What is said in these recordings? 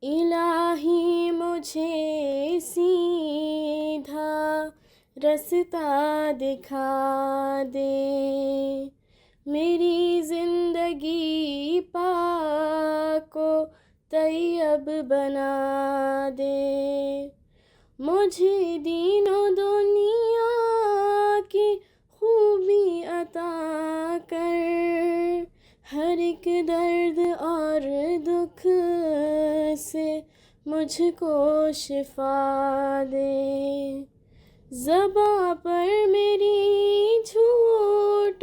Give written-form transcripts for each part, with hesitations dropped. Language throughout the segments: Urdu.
الہی مجھے سیدھا رستہ دکھا دے، میری زندگی پاک و طیب بنا دے، مجھے دین و دنیا کی خوبی عطا کر، ہر ایک درد اور دکھ سے مجھ کو شفا دے، زباں پر میری جھوٹ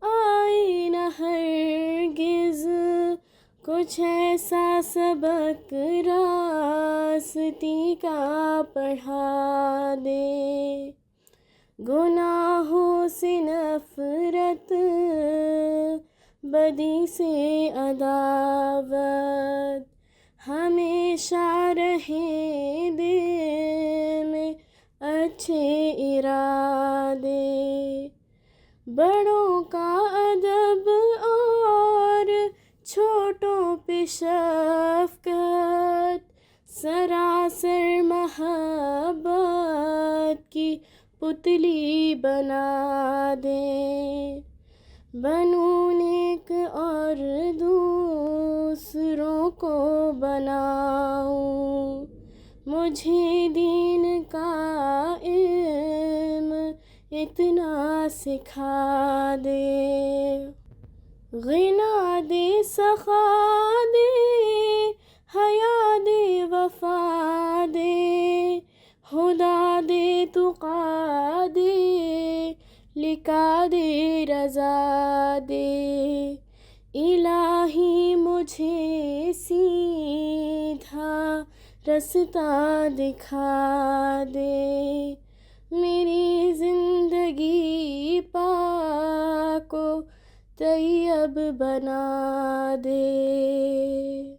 آئے نہ ہرگز، کچھ ایسا سبق راستی کا پڑھا دے، گناہوں سے نفرت، بدی سے عداوت، ہمیشہ رہے دل میں اچھے ارادے، بڑوں کا ادب اور چھوٹوں پہ شفقت، سراسر محبت کی پتلی بنا دے، بنوں نیک اور دوسروں کو بناؤں، مجھے دین کا علم اتنا سکھا دے، غنا دے، سخا دے، حیا دے، وفا دے، ہدا دے، تقا دے، لکا دے، رضا دے، الہی مجھے سیدھا رستہ دکھا دے، میری زندگی پاک و طیب بنا دے۔